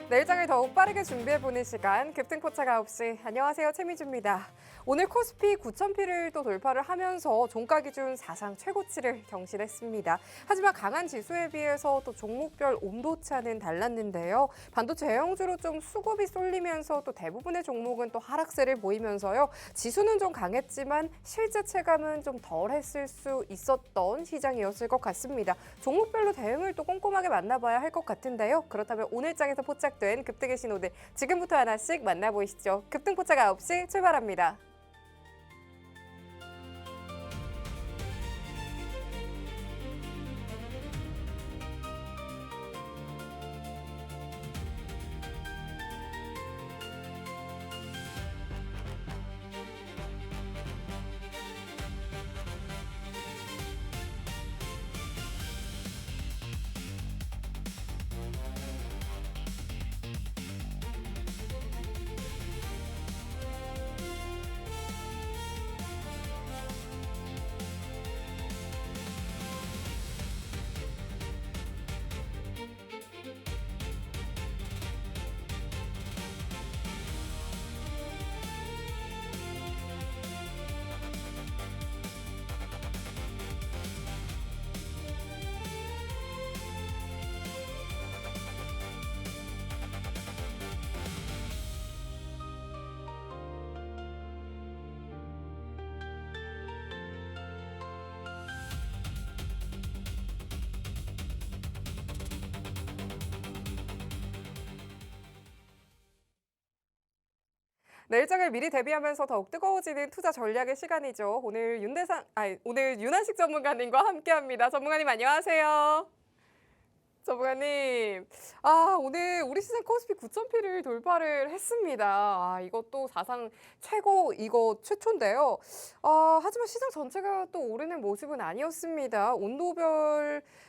내일장을 더욱 빠르게 준비해보는 시간 급등포착 9시. 안녕하세요, 최미주입니다. 오늘 코스피 9,000피를 또 돌파를 하면서 종가 기준 사상 최고치를 경신했습니다. 하지만 강한 지수에 비해서 또 종목별 온도차는 달랐는데요. 반도체 애형주로 좀 수급이 쏠리면서 또 대부분의 종목은 또 하락세를 보이면서요. 지수는 좀 강했지만 실제 체감은 좀 덜했을 수 있었던 시장이었을 것 같습니다. 종목별로 대응을 또 꼼꼼하게 만나봐야 할 것 같은데요. 그렇다면 오늘 장에서 포착된 급등의 신호들 지금부터 하나씩 만나보시죠. 급등포착 9시 출발합니다. 내일장을 미리 대비하면서 더욱 뜨거워지는 투자 전략의 시간이죠. 오늘 윤한식 전문가님과 함께합니다. 전문가님 안녕하세요. 전문가님, 오늘 우리 시장 코스피 9,000피를 돌파를 했습니다. 이것도 사상 최초인데요. 하지만 시장 전체가 또 오르는 모습은 아니었습니다.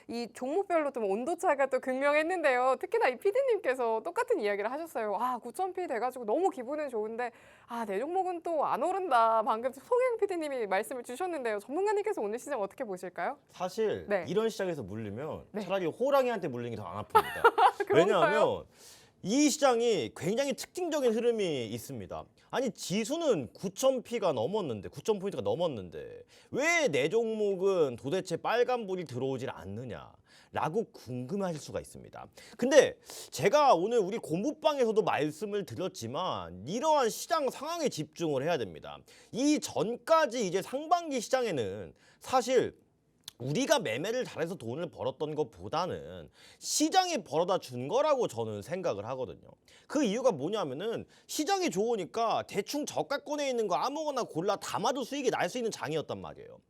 이 종목별로 좀 온도차가 또 극명했는데요. 특히나 이 PD님께서 똑같은 이야기를 하셨어요. 9,000피 돼가지고 너무 기분은 좋은데, 내 종목은 또 안 오른다. 방금 송혜영 PD님이 말씀을 주셨는데요. 전문가님께서 오늘 시장 어떻게 보실까요? 사실 네. 이런 시장에서 물리면 네. 차라리 호랑이한테 물리는 게 더 안 아픕니다. 왜냐하면 이 시장이 굉장히 특징적인 흐름이 있습니다. 아니 지수는 9,000피가 넘었는데 9,000포인트가 넘었는데 왜 내 종목은 도대체 빨간불이 들어오질 않느냐 라고 궁금해하실 수가 있습니다. 근데 제가 오늘 우리 공부방에서도 말씀을 드렸지만 이러한 시장 상황에 집중을 해야 됩니다. 이 전까지 이제 상반기 시장에는 사실 우리가 매매를 잘해서 돈을 벌었던 것보다는 시장이 벌어다 준 거라고 저는 생각을 하거든요. 그 이유가 뭐냐면은 시장이 좋으니까 대충 저가권에 있는 거 아무거나 골라 담아도 수익이 날 수 있는 장이었단 말이에요.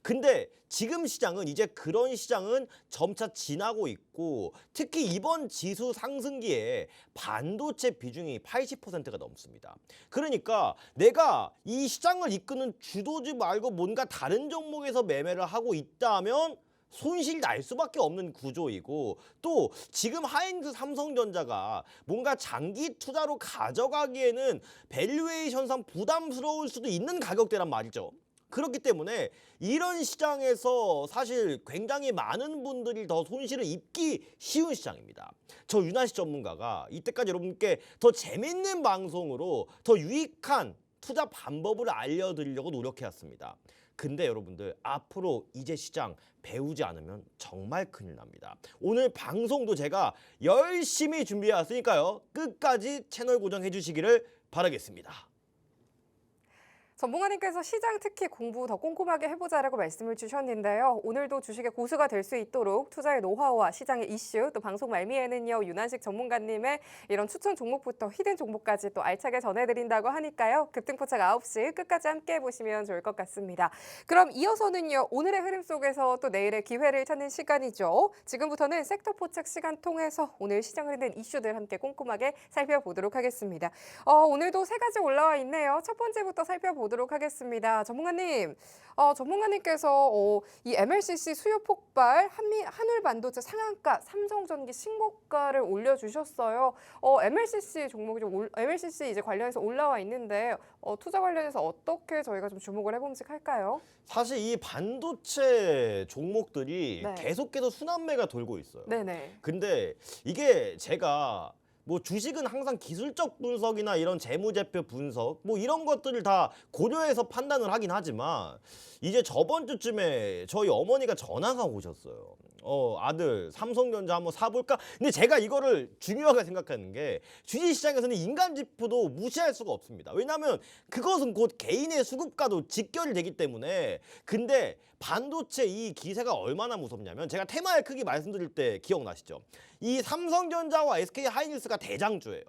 근데 지금 시장은 이제 그런 시장은 점차 지나고 있고 특히 이번 지수 상승기에 반도체 비중이 80%가 넘습니다. 그러니까 내가 이 시장을 이끄는 주도주 말고 뭔가 다른 종목에서 매매를 하고 있다면 손실 날 수밖에 없는 구조이고 또 지금 하이닉스 삼성전자가 뭔가 장기 투자로 가져가기에는 밸류에이션상 부담스러울 수도 있는 가격대란 말이죠. 그렇기 때문에 이런 시장에서 사실 굉장히 많은 분들이 더 손실을 입기 쉬운 시장입니다. 저 윤한식 전문가가 이때까지 여러분께 더 재밌는 방송으로 더 유익한 투자 방법을 알려드리려고 노력해왔습니다. 근데 여러분들 앞으로 이제 시장 배우지 않으면 정말 큰일 납니다. 오늘 방송도 제가 열심히 준비해왔으니까요. 끝까지 채널 고정해 주시기를 바라겠습니다. 전문가님께서 시장 특히 공부 더 꼼꼼하게 해보자라고 말씀을 주셨는데요. 오늘도 주식의 고수가 될 수 있도록 투자의 노하우와 시장의 이슈, 또 방송 말미에는요. 윤한식 전문가님의 이런 추천 종목부터 히든 종목까지 또 알차게 전해드린다고 하니까요. 급등포착 9시 끝까지 함께 해보시면 좋을 것 같습니다. 그럼 이어서는요. 오늘의 흐름 속에서 또 내일의 기회를 찾는 시간이죠. 지금부터는 섹터 포착 시간 통해서 오늘 시장을 흔든 이슈들 함께 꼼꼼하게 살펴보도록 하겠습니다. 오늘도 세 가지 올라와 있네요. 첫 번째부터 살펴보도록 하겠습니다. 전문가님, 전문가님께서 이 MLCC 수요 폭발, 한울 반도체 상한가, 삼성전기 신고가를 올려주셨어요. MLCC 종목이 MLCC 이제 관련해서 올라와 있는데 투자 관련해서 어떻게 저희가 좀 주목을 해봄직할까요? 사실 이 반도체 종목들이 네. 계속해서 순환매가 돌고 있어요. 네네. 근데 이게 제가 뭐 주식은 항상 기술적 분석이나 이런 재무제표 분석 뭐 이런 것들을 다 고려해서 판단을 하긴 하지만 이제 저번 주쯤에 저희 어머니가 전화가 오셨어요. 아들 삼성전자 한번 사볼까? 근데 제가 이거를 중요하게 생각하는 게 주식시장에서는 인간지표도 무시할 수가 없습니다. 왜냐하면 그것은 곧 개인의 수급과도 직결이 되기 때문에. 근데 반도체 이 기세가 얼마나 무섭냐면 제가 테마의 크기 말씀드릴 때 기억나시죠? 이 삼성전자와 SK하이닉스가 대장주예요.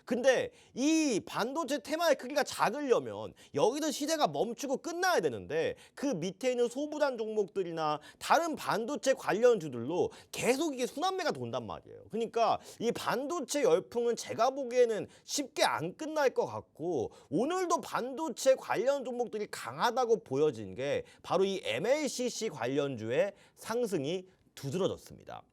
근데 이 반도체 테마의 크기가 작으려면 여기서 시대가 멈추고 끝나야 되는데 그 밑에 있는 소부단 종목들이나 다른 반도체 관련주들로 계속 이게 순환매가 돈단 말이에요. 그러니까 이 반도체 열풍은 제가 보기에는 쉽게 안 끝날 것 같고 오늘도 반도체 관련 종목들이 강하다고 보여진 게 바로 이 MLCC 관련주의 상승이 두드러졌습니다.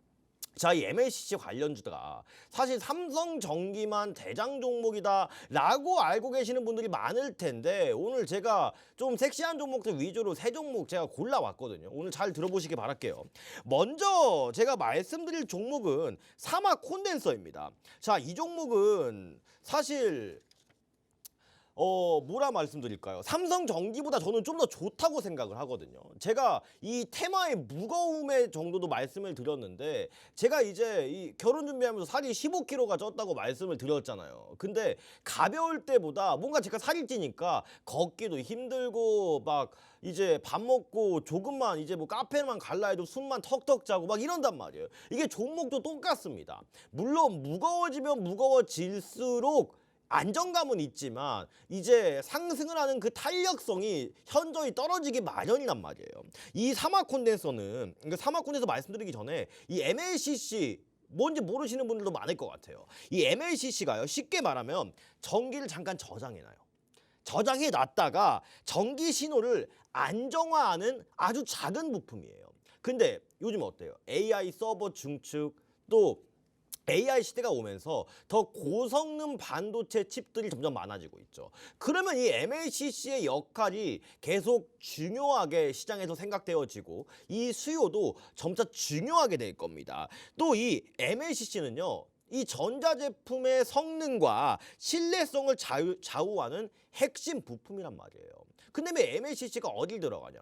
자, 이 MLCC 관련주가 사실 삼성전기만 대장 종목이다라고 알고 계시는 분들이 많을 텐데 오늘 제가 좀 섹시한 종목들 위주로 세 종목 제가 골라왔거든요. 오늘 잘 들어보시기 바랄게요. 먼저 제가 말씀드릴 종목은 사마 콘덴서입니다. 자, 이 종목은 사실 뭐라 말씀드릴까요? 삼성전기보다 저는 좀 더 좋다고 생각을 하거든요. 제가 이 테마의 무거움의 정도도 말씀을 드렸는데 제가 이제 이 결혼 준비하면서 살이 15kg가 쪘다고 말씀을 드렸잖아요. 근데 가벼울 때보다 뭔가 제가 살이 찌니까 걷기도 힘들고 막 이제 밥 먹고 조금만 이제 뭐 카페만 갈라 해도 숨만 턱턱 자고 막 이런단 말이에요. 이게 종목도 똑같습니다. 물론 무거워지면 무거워질수록 안정감은 있지만 이제 상승을 하는 그 탄력성이 현저히 떨어지기 마련이란 말이에요. 이 사마 콘덴서는 그러니까 사마 콘덴서 말씀드리기 전에 이 MLCC 뭔지 모르시는 분들도 많을 것 같아요. 이 MLCC가요 쉽게 말하면 전기를 잠깐 저장해놔요. 저장해 놨다가 전기 신호를 안정화하는 아주 작은 부품이에요. 근데 요즘 어때요? AI 서버 증축 또 AI 시대가 오면서 더 고성능 반도체 칩들이 점점 많아지고 있죠. 그러면 이 MLCC의 역할이 계속 중요하게 시장에서 생각되어지고 이 수요도 점차 중요하게 될 겁니다. 또 이 MLCC는요. 이 전자제품의 성능과 신뢰성을 좌우하는 핵심 부품이란 말이에요. 근데 왜 MLCC가 어딜 들어가냐?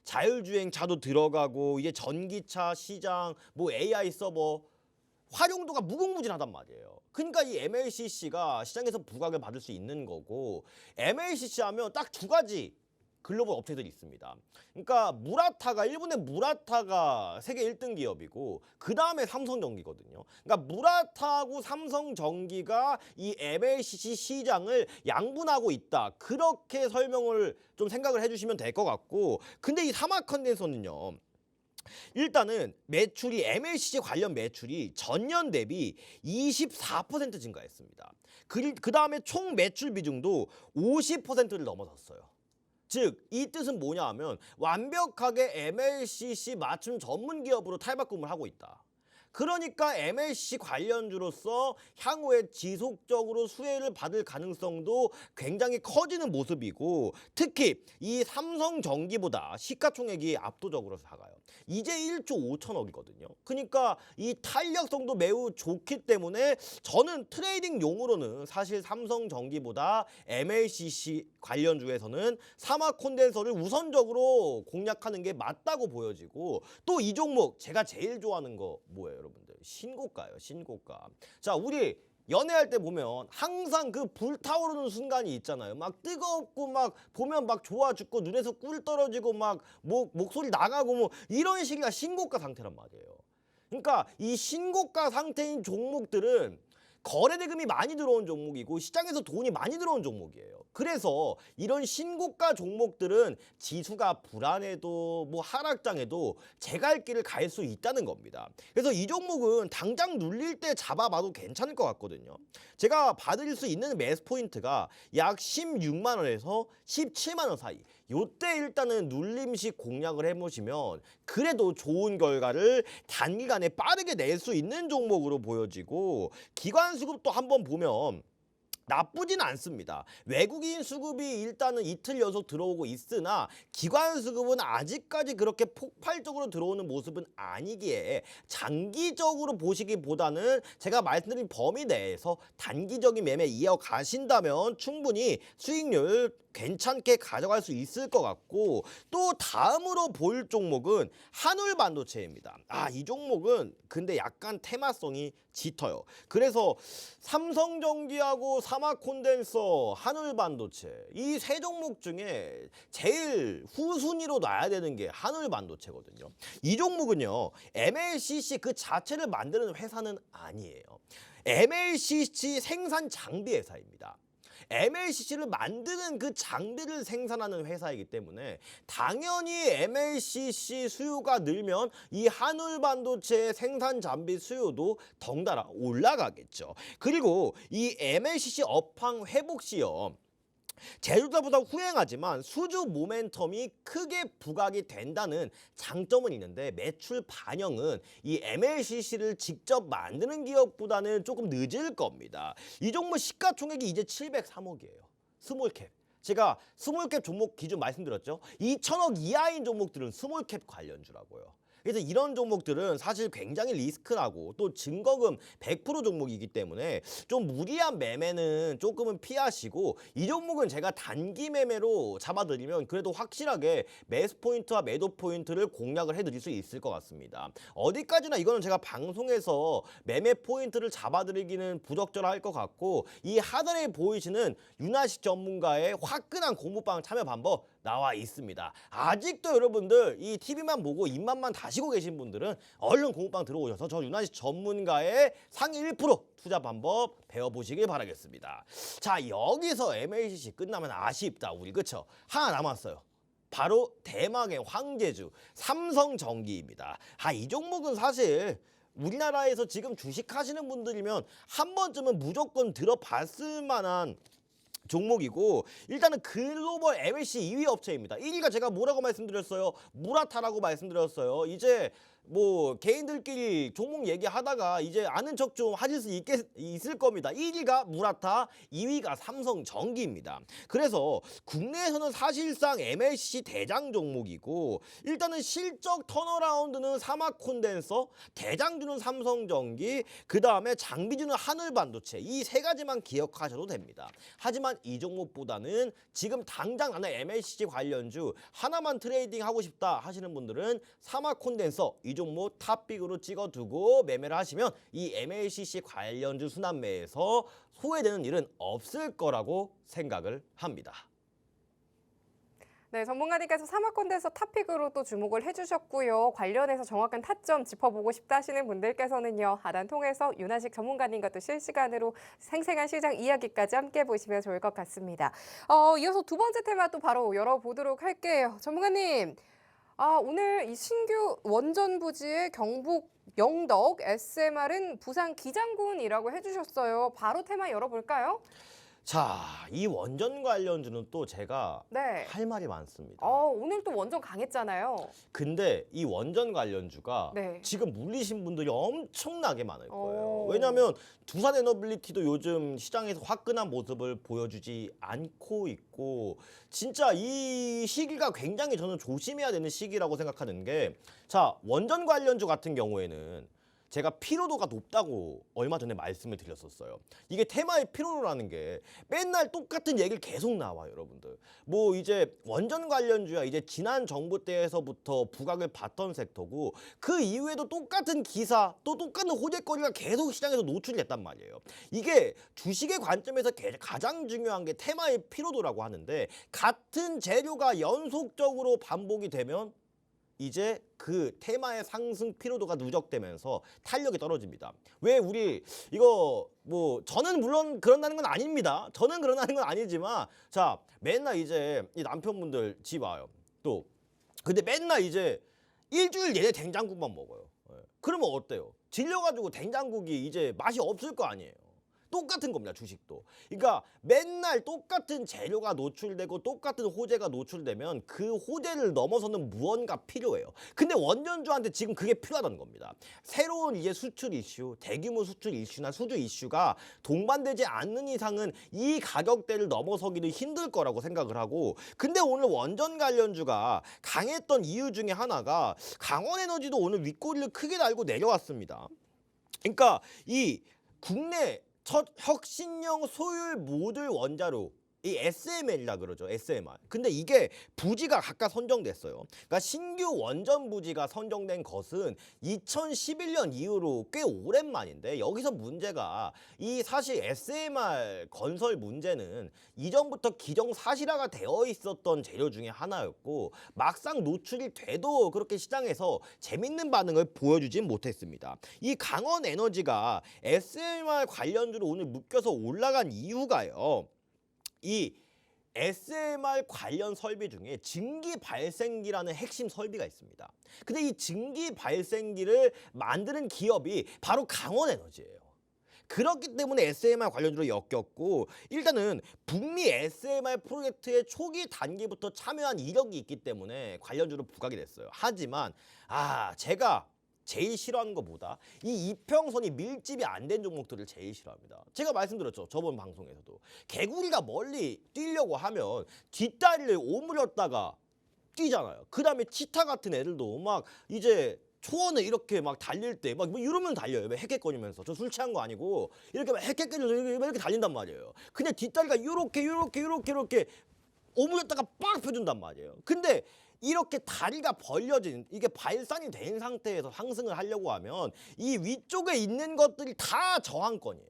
자율주행차도 들어가고 이제 전기차 시장, 뭐 AI 서버 활용도가 무궁무진하단 말이에요. 그러니까 이 MLCC가 시장에서 부각을 받을 수 있는 거고 MLCC 하면 딱 두 가지 글로벌 업체들이 있습니다. 그러니까 무라타가 일본의 무라타가 세계 1등 기업이고 그 다음에 삼성전기거든요. 그러니까 무라타하고 삼성전기가 이 MLCC 시장을 양분하고 있다. 그렇게 설명을 좀 생각을 해주시면 될 것 같고 근데 이 사마 컨덴서는요. 일단은 매출이 MLCC 관련 매출이 전년 대비 24% 증가했습니다. 그 다음에 총 매출 비중도 50%를 넘어섰어요. 즉, 이 뜻은 뭐냐 하면 완벽하게 MLCC 맞춤 전문 기업으로 탈바꿈을 하고 있다. 그러니까 MLCC 관련주로서 향후에 지속적으로 수혜를 받을 가능성도 굉장히 커지는 모습이고 특히 이 삼성전기보다 시가총액이 압도적으로 작아요. 이제 1조 5천억이거든요. 그러니까 이 탄력성도 매우 좋기 때문에 저는 트레이딩용으로는 사실 삼성전기보다 MLCC 관련주에서는 사마 콘덴서를 우선적으로 공략하는 게 맞다고 보여지고 또 이 종목 제가 제일 좋아하는 거 뭐예요? 여러분들 신고가예요. 신고가. 자, 우리 연애할 때 보면 항상 그 불타오르는 순간이 있잖아요. 막 뜨겁고 막 보면 막 좋아 죽고 눈에서 꿀 떨어지고 막 목소리 나가고 뭐 이런 시기가 신고가 상태란 말이에요. 그러니까 이 신고가 상태인 종목들은 거래 대금이 많이 들어온 종목이고 시장에서 돈이 많이 들어온 종목이에요. 그래서 이런 신고가 종목들은 지수가 불안해도 뭐 하락장에도 제 갈 길을 갈 수 있다는 겁니다. 그래서 이 종목은 당장 눌릴 때 잡아봐도 괜찮을 것 같거든요. 제가 받을 수 있는 매수 포인트가 약 16만 원에서 17만 원 사이. 요때 일단은 눌림식 공략을 해보시면 그래도 좋은 결과를 단기간에 빠르게 낼 수 있는 종목으로 보여지고 기관 수급도 한번 보면 나쁘진 않습니다. 외국인 수급이 일단은 이틀 연속 들어오고 있으나 기관 수급은 아직까지 그렇게 폭발적으로 들어오는 모습은 아니기에 장기적으로 보시기보다는 제가 말씀드린 범위 내에서 단기적인 매매 이어가신다면 충분히 수익률 괜찮게 가져갈 수 있을 것 같고, 또 다음으로 볼 종목은 한울반도체입니다. 이 종목은 근데 약간 테마성이 짙어요. 그래서 삼성전기하고 삼화콘덴서, 한울반도체 이 세 종목 중에 제일 후순위로 놔야 되는 게 한울반도체거든요. 이 종목은요, MLCC 그 자체를 만드는 회사는 아니에요. MLCC 생산 장비 회사입니다. MLCC를 만드는 그 장비를 생산하는 회사이기 때문에 당연히 MLCC 수요가 늘면 이 한울반도체의 생산 장비 수요도 덩달아 올라가겠죠. 그리고 이 MLCC 업황 회복 시험 제조자보다 후행하지만 수주 모멘텀이 크게 부각이 된다는 장점은 있는데, 매출 반영은 이 MLCC를 직접 만드는 기업보다는 조금 늦을 겁니다. 이 종목 시가총액이 이제 703억이에요. 스몰캡. 제가 스몰캡 종목 기준 말씀드렸죠. 2천억 이하인 종목들은 스몰캡 관련주라고요. 그래서 이런 종목들은 사실 굉장히 리스크라고 또 증거금 100% 종목이기 때문에 좀 무리한 매매는 조금은 피하시고, 이 종목은 제가 단기 매매로 잡아드리면 그래도 확실하게 매수 포인트와 매도 포인트를 공략을 해드릴 수 있을 것 같습니다. 어디까지나 이거는 제가 방송에서 매매 포인트를 잡아드리기는 부적절할 것 같고, 이 하단에 보이시는 윤아식 전문가의 화끈한 공부방 참여 방법 나와 있습니다. 아직도 여러분들 이 TV만 보고 입맛만 다시고 계신 분들은 얼른 공부방 들어오셔서 저 윤아식 전문가의 상위 1% 투자 방법 배워보시길 바라겠습니다. 자, 여기서 MLCC 끝나면 아쉽다 우리, 그쵸? 하나 남았어요. 바로 대망의 황제주 삼성전기입니다. 이 종목은 사실 우리나라에서 지금 주식하시는 분들이면 한 번쯤은 무조건 들어봤을 만한 종목이고, 일단은 글로벌 MLC 2위 업체입니다. 1위가 제가 뭐라고 말씀드렸어요? 무라타라고 말씀드렸어요. 이제 뭐 개인들끼리 종목 얘기하다가 이제 아는 척 좀 하실 수 있을 겁니다. 1위가 무라타, 2위가 삼성전기입니다. 그래서 국내에서는 사실상 MLCC 대장 종목이고, 일단은 실적 턴어라운드는 삼화콘덴서, 대장주는 삼성전기, 그 다음에 장비주는 한울반도체, 이 세 가지만 기억하셔도 됩니다. 하지만 이 종목보다는 지금 당장 나는 MLCC 관련주 하나만 트레이딩 하고 싶다 하시는 분들은 삼화콘덴서 이 종목 탑픽으로 찍어두고 매매를 하시면 이 MLCC 관련주 순환매에서 소외되는 일은 없을 거라고 생각을 합니다. 네, 전문가님께서 삼화콘덴서 탑픽으로 또 주목을 해주셨고요. 관련해서 정확한 타점 짚어보고 싶다 하시는 분들께서는요, 하단 통해서 윤아식 전문가님과 또 실시간으로 생생한 시장 이야기까지 함께 보시면 좋을 것 같습니다. 이어서 두 번째 테마 또 바로 열어보도록 할게요. 전문가님, 오늘 이 신규 원전 부지의 경북 영덕 SMR은 부산 기장군이라고 해주셨어요. 바로 테마 열어볼까요? 자, 이 원전 관련주는 또 제가 네. 할 말이 많습니다. 오늘 또 원전 강했잖아요. 근데 이 원전 관련주가 네. 지금 물리신 분들이 엄청나게 많을 거예요. 오. 왜냐하면 두산 에너빌리티도 요즘 시장에서 화끈한 모습을 보여주지 않고 있고, 진짜 이 시기가 굉장히 저는 조심해야 되는 시기라고 생각하는 게, 자, 원전 관련주 같은 경우에는 제가 피로도가 높다고 얼마 전에 말씀을 드렸었어요. 이게 테마의 피로도라는 게 맨날 똑같은 얘기를 계속 나와요, 여러분들. 뭐 이제 원전 관련주야 이제 지난 정부 때에서부터 부각을 봤던 섹터고, 그 이후에도 똑같은 기사 또 똑같은 호재거리가 계속 시장에서 노출됐단 말이에요. 이게 주식의 관점에서 가장 중요한 게 테마의 피로도라고 하는데, 같은 재료가 연속적으로 반복이 되면 이제 그 테마의 상승 피로도가 누적되면서 탄력이 떨어집니다. 왜 우리 이거 뭐 저는 물론 그런다는 건 아닙니다. 저는 그런다는 건 아니지만, 자, 맨날 이제 이 남편분들 집 와요. 또 근데 맨날 이제 일주일 내내 된장국만 먹어요. 그러면 어때요? 질려가지고 된장국이 이제 맛이 없을 거 아니에요. 똑같은 겁니다. 주식도. 그러니까 맨날 똑같은 재료가 노출되고 똑같은 호재가 노출되면 그 호재를 넘어서는 무언가 필요해요. 근데 원전주한테 지금 그게 필요하다는 겁니다. 새로운 이제 수출 이슈, 대규모 수출 이슈나 수주 이슈가 동반되지 않는 이상은 이 가격대를 넘어서기는 힘들 거라고 생각을 하고, 근데 오늘 원전 관련주가 강했던 이유 중에 하나가 강원에너지도 오늘 윗꼬리를 크게 달고 내려왔습니다. 그러니까 이 국내 첫 혁신형 소율 모듈 원자로 이 SMR이라 그러죠. SMR. 근데 이게 부지가 각각 선정됐어요. 그러니까 신규 원전 부지가 선정된 것은 2011년 이후로 꽤 오랜만인데, 여기서 문제가 이 사실 SMR 건설 문제는 이전부터 기정사실화가 되어 있었던 재료 중에 하나였고, 막상 노출이 돼도 그렇게 시장에서 재밌는 반응을 보여주진 못했습니다. 이 강원에너지가 SMR 관련주로 오늘 묶여서 올라간 이유가요, 이 SMR 관련 설비 중에 증기 발생기라는 핵심 설비가 있습니다. 근데 이 증기 발생기를 만드는 기업이 바로 강원에너지예요. 그렇기 때문에 SMR 관련주로 엮였고, 일단은 북미 SMR 프로젝트의 초기 단계부터 참여한 이력이 있기 때문에 관련주로 부각이 됐어요. 하지만 제가 제일 싫어하는 것보다 이 이평선이 밀집이 안 된 종목들을 제일 싫어합니다. 제가 말씀드렸죠. 저번 방송에서도. 개구리가 멀리 뛰려고 하면 뒷다리를 오므렸다가 뛰잖아요. 그 다음에 치타 같은 애들도 막 이제 초원을 이렇게 막 달릴 때 막 뭐 이러면 달려요. 왜 헥헥거리면서. 저 술 취한 거 아니고 이렇게 막 헥헥거리면서 이렇게 달린단 말이에요. 근데 뒷다리가 요렇게 오므렸다가 빡 펴준단 말이에요. 근데 이렇게 다리가 벌려진, 이게 발산이 된 상태에서 상승을 하려고 하면 이 위쪽에 있는 것들이 다 저항권이에요.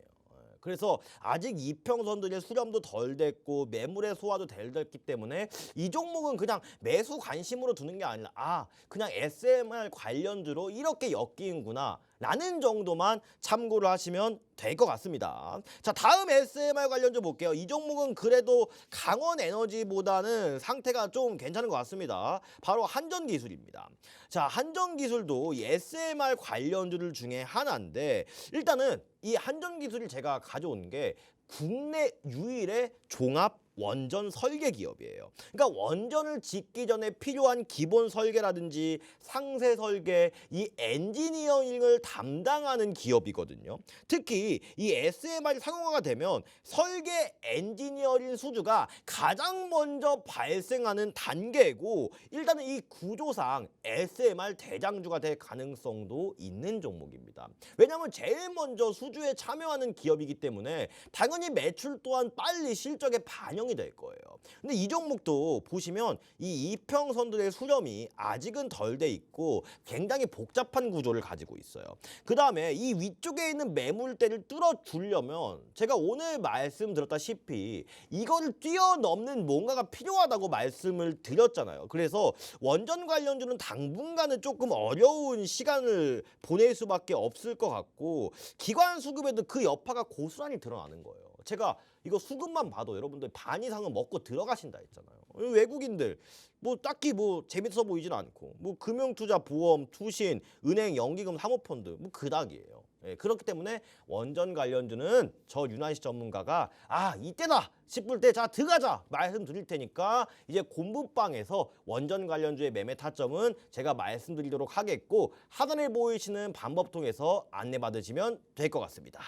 그래서 아직 이평선들의 수렴도 덜 됐고 매물의 소화도 덜 됐기 때문에 이 종목은 그냥 매수 관심으로 두는 게 아니라 그냥 SMR 관련주로 이렇게 엮이는구나 라는 정도만 참고를 하시면 될 것 같습니다. 자, 다음 SMR 관련주 볼게요. 이 종목은 그래도 강원에너지보다는 상태가 좀 괜찮은 것 같습니다. 바로 한전기술입니다. 자, 한전기술도 이 SMR 관련주들 중에 하나인데, 일단은 이 한전기술을 제가 가져온 게 국내 유일의 종합 원전 설계 기업이에요. 그러니까 원전을 짓기 전에 필요한 기본 설계라든지 상세 설계, 이 엔지니어링을 담당하는 기업이거든요. 특히 이 SMR이 상용화가 되면 설계 엔지니어링 수주가 가장 먼저 발생하는 단계고, 일단은 이 구조상 SMR 대장주가 될 가능성도 있는 종목입니다. 왜냐하면 제일 먼저 수주에 참여하는 기업이기 때문에 당연히 매출 또한 빨리 실적에 반영이 될 거예요. 근데 이 종목도 보시면 이 이평선들의 수렴이 아직은 덜 돼 있고 굉장히 복잡한 구조를 가지고 있어요. 그 다음에 이 위쪽에 있는 매물대를 뚫어주려면 제가 오늘 말씀드렸다시피 이거를 뛰어넘는 뭔가가 필요하다고 말씀을 드렸잖아요. 그래서 원전 관련주는 당분간은 조금 어려운 시간을 보낼 수밖에 없을 것 같고, 기관 수급에도 그 여파가 고스란히 드러나는 거예요. 제가 이거 수급만 봐도 여러분들 반 이상은 먹고 들어가신다 했잖아요. 외국인들 뭐 딱히 뭐 재밌어 보이진 않고, 뭐 금융투자, 보험, 투신, 은행, 연기금, 사모펀드 뭐 그닥이에요. 그렇기 때문에 원전 관련주는 저 윤환식 전문가가 이때다 싶을 때 자 들어가자 말씀드릴 테니까, 이제 공부방에서 원전 관련주의 매매 타점은 제가 말씀드리도록 하겠고, 하단에 보이시는 방법 통해서 안내받으시면 될 것 같습니다.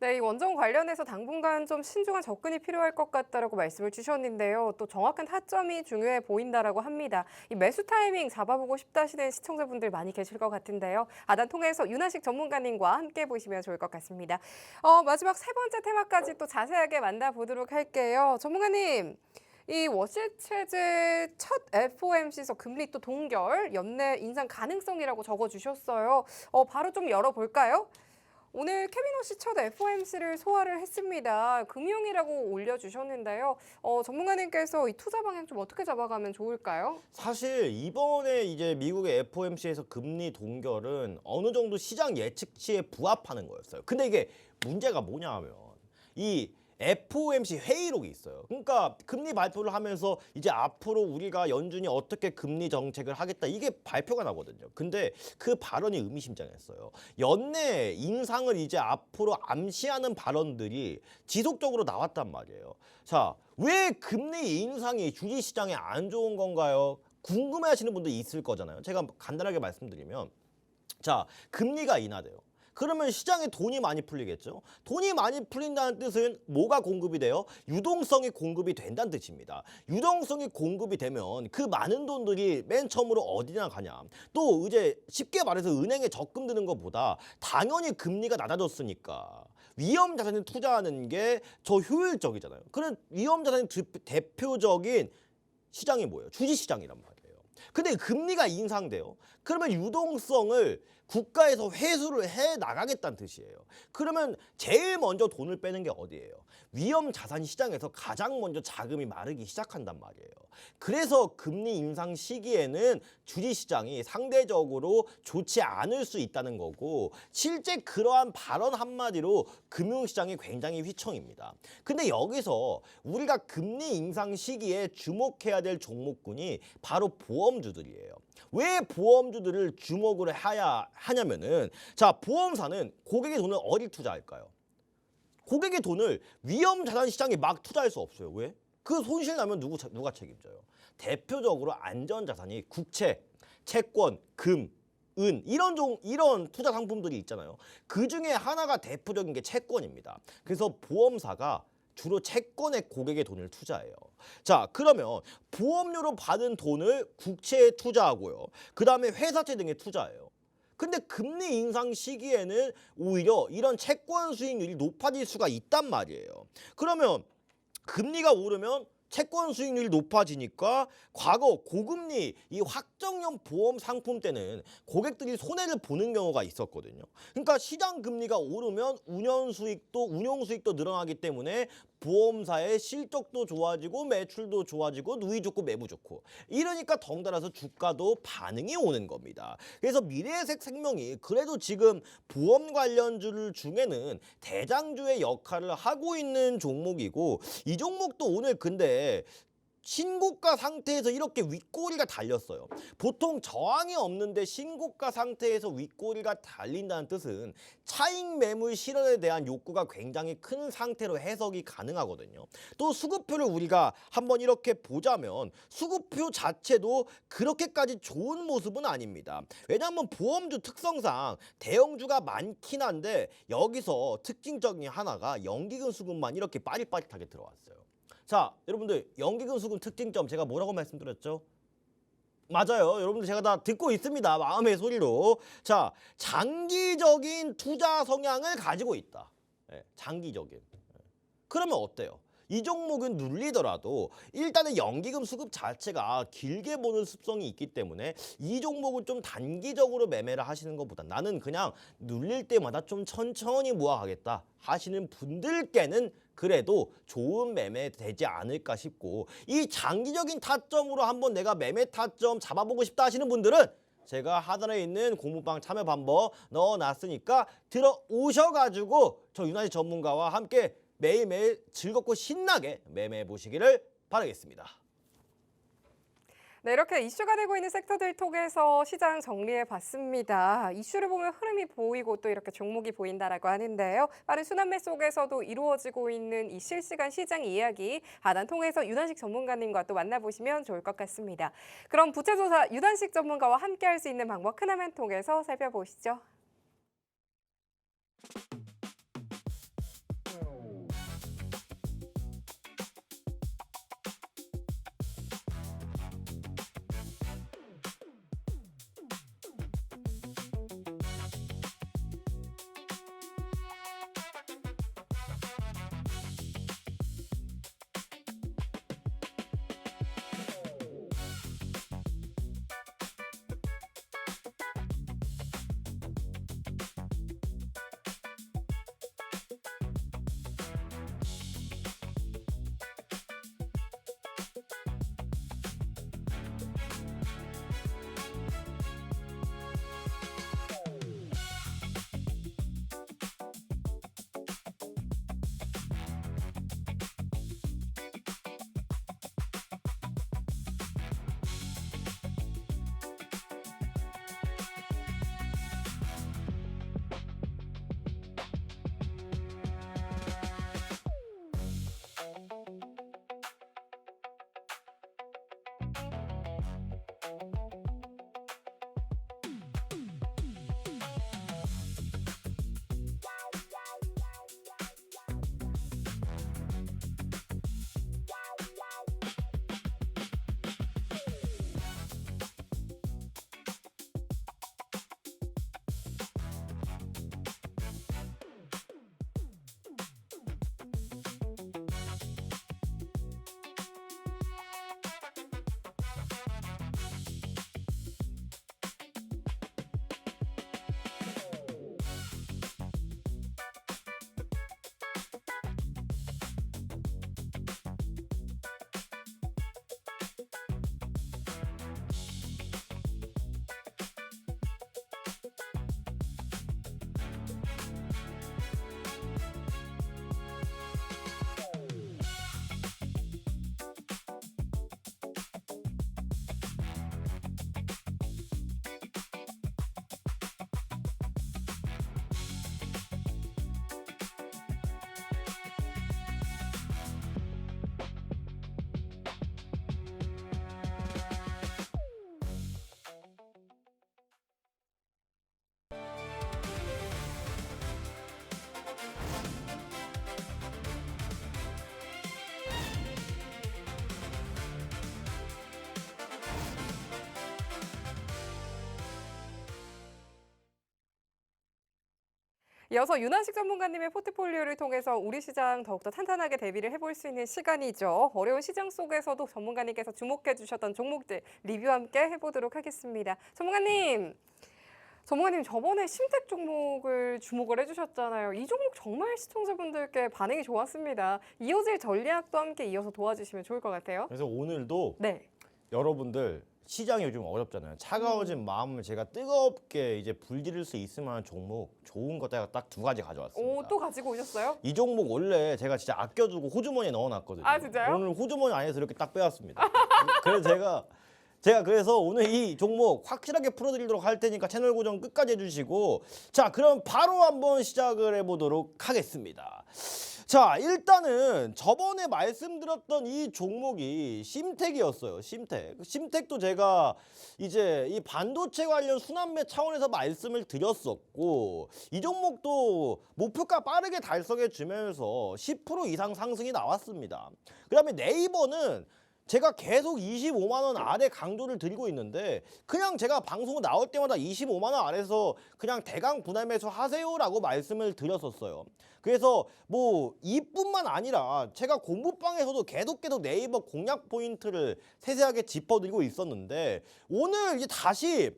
네, 이 원전 관련해서 당분간 좀 신중한 접근이 필요할 것 같다라고 말씀을 주셨는데요. 또 정확한 타점이 중요해 보인다라고 합니다. 이 매수 타이밍 잡아보고 싶다 하시는 시청자분들 많이 계실 것 같은데요. 하단 통해서 윤환식 전문가님과 함께 보시면 좋을 것 같습니다. 마지막 세 번째 테마까지 또 자세하게 만나보도록 할게요. 전문가님, 이 워실체제 첫 FOMC에서 금리 또 동결, 연내 인상 가능성이라고 적어주셨어요. 바로 좀 열어볼까요? 오늘 케빈 호시 첫 FOMC를 소화를 했습니다. 금융이라고 올려주셨는데요. 전문가님께서 이 투자 방향 좀 어떻게 잡아가면 좋을까요? 사실 이번에 이제 미국의 FOMC에서 금리 동결은 어느 정도 시장 예측치에 부합하는 거였어요. 근데 이게 문제가 뭐냐 하면 이 FOMC 회의록이 있어요. 그러니까 금리 발표를 하면서 이제 앞으로 우리가 연준이 어떻게 금리 정책을 하겠다 이게 발표가 나거든요. 근데 그 발언이 의미심장했어요. 연내 인상을 이제 앞으로 암시하는 발언들이 지속적으로 나왔단 말이에요. 자, 왜 금리 인상이 주식시장에 안 좋은 건가요? 궁금해하시는 분도 있을 거잖아요. 제가 간단하게 말씀드리면 자, 금리가 인하돼요. 그러면 시장에 돈이 많이 풀리겠죠. 돈이 많이 풀린다는 뜻은 뭐가 공급이 돼요? 유동성이 공급이 된다는 뜻입니다. 유동성이 공급이 되면 그 많은 돈들이 맨 처음으로 어디나 가냐. 또 이제 쉽게 말해서 은행에 적금 드는 것보다 당연히 금리가 낮아졌으니까 위험 자산에 투자하는 게 더 효율적이잖아요. 그런 위험 자산의 대표적인 시장이 뭐예요? 주식시장이란 말이에요. 근데 금리가 인상돼요. 그러면 유동성을 국가에서 회수를 해 나가겠다는 뜻이에요. 그러면 제일 먼저 돈을 빼는 게 어디예요? 위험 자산 시장에서 가장 먼저 자금이 마르기 시작한단 말이에요. 그래서 금리 인상 시기에는 주식 시장이 상대적으로 좋지 않을 수 있다는 거고 실제 그러한 발언 한마디로 금융 시장이 굉장히 휘청입니다. 근데 여기서 우리가 금리 인상 시기에 주목해야 될 종목군이 바로 보험주들이에요. 왜 보험주들을 주목을 해야 하냐면은 자, 보험사는 고객의 돈을 어디 투자할까요? 고객의 돈을 위험 자산 시장에 막 투자할 수 없어요. 왜? 그 손실 나면 누가 책임져요? 대표적으로 안전 자산이 국채, 채권, 금, 은 이런 투자 상품들이 있잖아요. 그 중에 하나가 대표적인 게 채권입니다. 그래서 보험사가 주로 채권에 고객의 돈을 투자해요. 자, 그러면 보험료로 받은 돈을 국채에 투자하고요. 그 다음에 회사채 등에 투자해요. 근데 금리 인상 시기에는 오히려 이런 채권 수익률이 높아질 수가 있단 말이에요. 그러면 금리가 오르면 채권 수익률이 높아지니까 과거 고금리 이 확정형 보험 상품 때는 고객들이 손해를 보는 경우가 있었거든요. 그러니까 시장 금리가 오르면 운용 수익도 늘어나기 때문에 보험사의 실적도 좋아지고 매출도 좋아지고 누이 좋고 매부 좋고 이러니까 덩달아서 주가도 반응이 오는 겁니다. 그래서 미래에셋 생명이 그래도 지금 보험 관련주를 중에는 대장주의 역할을 하고 있는 종목이고 이 종목도 오늘 근데 신고가 상태에서 이렇게 윗꼬리가 달렸어요. 보통 저항이 없는데 신고가 상태에서 윗꼬리가 달린다는 뜻은 차익 매물 실현에 대한 욕구가 굉장히 큰 상태로 해석이 가능하거든요. 또 수급표를 우리가 한번 이렇게 보자면 수급표 자체도 그렇게까지 좋은 모습은 아닙니다. 왜냐하면 보험주 특성상 대형주가 많긴 한데 여기서 특징적인 하나가 연기금 수급만 이렇게 빠릿빠릿하게 들어왔어요. 자, 여러분들 연기금 수급 특징점 제가 뭐라고 말씀드렸죠? 맞아요. 여러분들 제가 다 듣고 있습니다. 마음의 소리로. 자, 장기적인 투자 성향을 가지고 있다. 장기적인. 그러면 어때요? 이 종목은 눌리더라도 일단은 연기금 수급 자체가 길게 보는 습성이 있기 때문에 이 종목은 좀 단기적으로 매매를 하시는 것보다 나는 그냥 눌릴 때마다 좀 천천히 모아가겠다 하시는 분들께는 그래도 좋은 매매 되지 않을까 싶고 이 장기적인 타점으로 한번 내가 매매 타점 잡아보고 싶다 하시는 분들은 제가 하단에 있는 공부방 참여 방법 넣어놨으니까 들어오셔가지고 저 윤환식 전문가와 함께 매일매일 즐겁고 신나게 매매해 보시기를 바라겠습니다. 네, 이렇게 이슈가 되고 있는 섹터들 통해서 시장 정리해 봤습니다. 이슈를 보면 흐름이 보이고 또 이렇게 종목이 보인다라고 하는데요. 빠른 순환매 속에서도 이루어지고 있는 이 실시간 시장 이야기 하단 통해서 윤환식 전문가님과 또 만나보시면 좋을 것 같습니다. 그럼 부채조사 윤환식 전문가와 함께할 수 있는 방법 큰 화면 통해서 살펴보시죠. 이어서 윤한식 전문가님의 포트폴리오를 통해서 우리 시장 더욱더 탄탄하게 대비를 해볼 수 있는 시간이죠. 어려운 시장 속에서도 전문가님께서 주목해 주셨던 종목들 리뷰 함께 해보도록 하겠습니다. 전문가님 저번에 심택 종목을 주목을 해주셨잖아요. 이 종목 정말 시청자분들께 반응이 좋았습니다. 이어질 전략도 함께 이어서 도와주시면 좋을 것 같아요. 그래서 오늘도 네. 여러분들 시장이 요즘 어렵잖아요. 차가워진 마음을 제가 뜨겁게 이제 불지를 수 있을 만한 종목 좋은 거 딱 두 가지 가져왔습니다. 오, 또 가지고 오셨어요? 이 종목 원래 제가 진짜 아껴두고 호주머니에 넣어놨거든요. 아, 진짜요? 오늘 호주머니 안에서 이렇게 딱 빼왔습니다. 그래서 제가 그래서 오늘 이 종목 확실하게 풀어드리도록 할 테니까 채널 고정 끝까지 해주시고, 자 그럼 바로 한번 시작을 해보도록 하겠습니다. 자 일단은 저번에 말씀드렸던 이 종목이 심택이었어요. 심택도 제가 이제 이 반도체 관련 순환매 차원에서 말씀을 드렸었고, 이 종목도 목표가 빠르게 달성해 주면서 10% 이상 상승이 나왔습니다. 그 다음에 네이버는 제가 계속 25만 원 아래 강조를 드리고 있는데, 그냥 제가 방송 나올 때마다 25만 원 아래에서 그냥 대강 분할 매수 하세요라고 말씀을 드렸었어요. 그래서 뭐 이뿐만 아니라 제가 공부방에서도 계속 네이버 공략 포인트를 세세하게 짚어드리고 있었는데, 오늘 이제 다시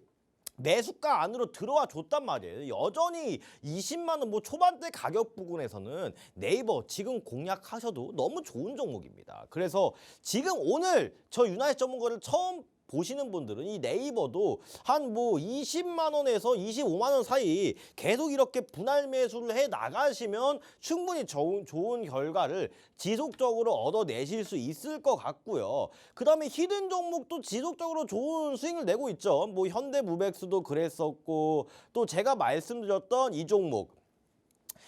매수가 안으로 들어와 줬단 말이에요. 여전히 20만 원 뭐 초반대 가격 부근에서는 네이버 지금 공략하셔도 너무 좋은 종목입니다. 그래서 지금 오늘 저 윤하식 전문가를 처음 보시는 분들은 이 네이버도 한 뭐 20만 원에서 25만 원 사이 계속 이렇게 분할 매수를 해 나가시면 충분히 좋은 결과를 지속적으로 얻어내실 수 있을 것 같고요. 그 다음에 히든 종목도 지속적으로 좋은 수익을 내고 있죠. 뭐 현대무백스도 그랬었고, 또 제가 말씀드렸던 이 종목,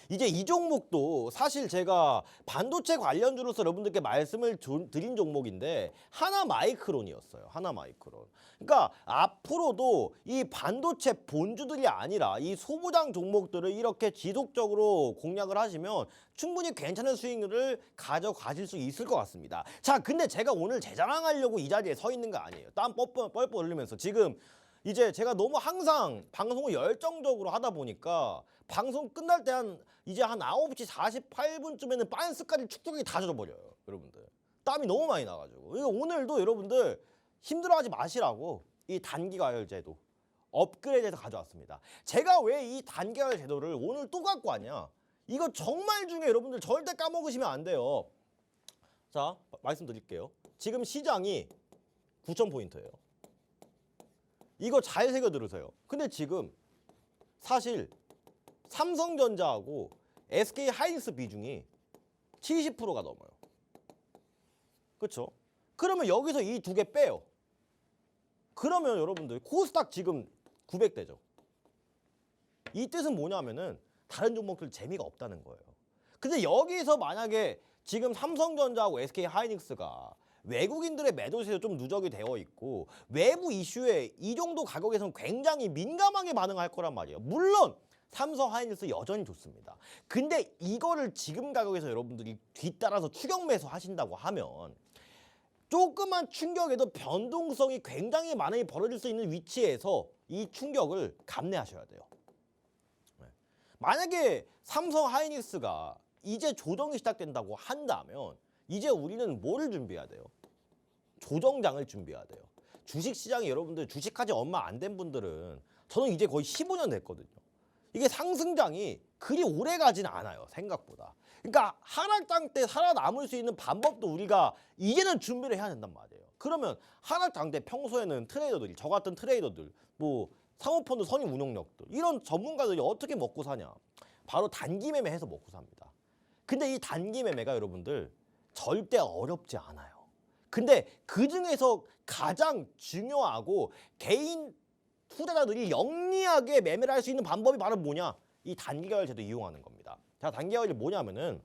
이제 이 종목도 사실 제가 반도체 관련주로서 여러분들께 말씀을 드린 종목인데 하나마이크론이었어요. 하나마이크론. 그러니까 앞으로도 이 반도체 본주들이 아니라 이 소부장 종목들을 이렇게 지속적으로 공략을 하시면 충분히 괜찮은 수익률을 가져가실 수 있을 것 같습니다. 자, 근데 제가 오늘 제 자랑하려고 이 자리에 서 있는 거 아니에요. 땀 뻘뻘 흘리면서 지금 이제 제가 너무 항상 방송을 열정적으로 하다 보니까 방송 끝날 때 이제 한 9시 48분쯤에는 빤스까지 축축하게 다 젖어버려요. 여러분들 땀이 너무 많이 나가지고, 이거 오늘도 여러분들 힘들어하지 마시라고 이 단기과열 제도 업그레이드해서 가져왔습니다. 제가 왜 이 단기과열 제도를 오늘 또 갖고 왔냐, 이거 정말 중요해. 여러분들 절대 까먹으시면 안 돼요. 자 말씀드릴게요. 지금 시장이 9,000포인트예요 이거 잘 새겨 들으세요. 근데 지금 사실 삼성전자하고 SK 하이닉스 비중이 70%가 넘어요. 그렇죠? 그러면 여기서 이 두 개 빼요. 그러면 여러분들 코스닥 지금 900대죠. 이 뜻은 뭐냐면은 다른 종목들 재미가 없다는 거예요. 근데 여기서 만약에 지금 삼성전자하고 SK 하이닉스가 외국인들의 매도세도 좀 누적이 되어 있고 외부 이슈에 이 정도 가격에서는 굉장히 민감하게 반응할 거란 말이에요. 물론 삼성 하이닉스 여전히 좋습니다. 근데 이거를 지금 가격에서 여러분들이 뒤따라서 추격 매수 하신다고 하면 조그만 충격에도 변동성이 굉장히 많이 벌어질 수 있는 위치에서 이 충격을 감내하셔야 돼요. 만약에 삼성 하이닉스가 이제 조정이 시작된다고 한다면 이제 우리는 뭐를 준비해야 돼요? 조정장을 준비해야 돼요. 주식시장이 여러분들 주식하지 얼마 안 된 분들은, 저는 이제 거의 15년 됐거든요. 이게 상승장이 그리 오래 가지는 않아요. 생각보다. 그러니까 하락장 때 살아남을 수 있는 방법도 우리가 이제는 준비를 해야 된단 말이에요. 그러면 하락장 때 평소에는 트레이더들이, 저 같은 트레이더들, 뭐 사모펀드 선임 운용력들, 이런 전문가들이 어떻게 먹고 사냐? 바로 단기 매매해서 먹고 삽니다. 근데 이 단기 매매가 여러분들 절대 어렵지 않아요. 근데 그 중에서 가장 중요하고 개인 투자자들이 영리하게 매매를 할 수 있는 방법이 바로 뭐냐? 이 단기가열 제도 이용하는 겁니다. 자, 단기가열이 뭐냐면은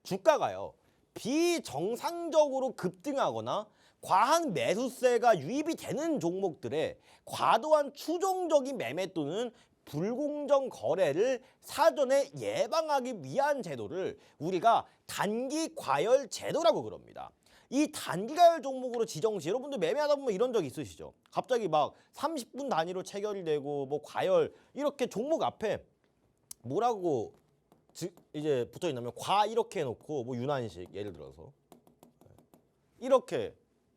주가가요 비정상적으로 급등하거나 과한 매수세가 유입이 되는 종목들의 과도한 추종적인 매매 또는 불공정 거래를 사전에 예방하기 위한 제도를 우리가 단기 과열 제도라고 그럽니다. 이 단기 과열 종목으로 지정 시, 여러분들 매매하다 보면 이런 적 있으시죠? 갑자기 막 30분 단위로 체결이 되고 뭐 과열, 이렇게 종목 앞에 뭐라고 이제 붙어 있냐면 과 이렇게 해놓고 뭐 윤환식 예를 들어서 이렇게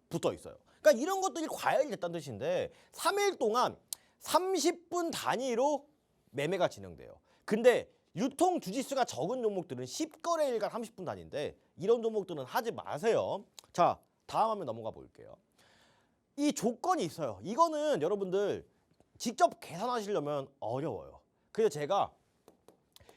붙어 있어요. 그러니까 이런 것들이 과열이 됐다는 뜻인데 3일 동안 30분 단위로 매매가 진행돼요. 근데 유통 주짓수가 적은 종목들은 10거래일간 30분 단위인데 이런 종목들은 하지 마세요. 자, 다음 화면 넘어가 볼게요. 이 조건이 있어요. 이거는 여러분들 직접 계산하시려면 어려워요. 그래서 제가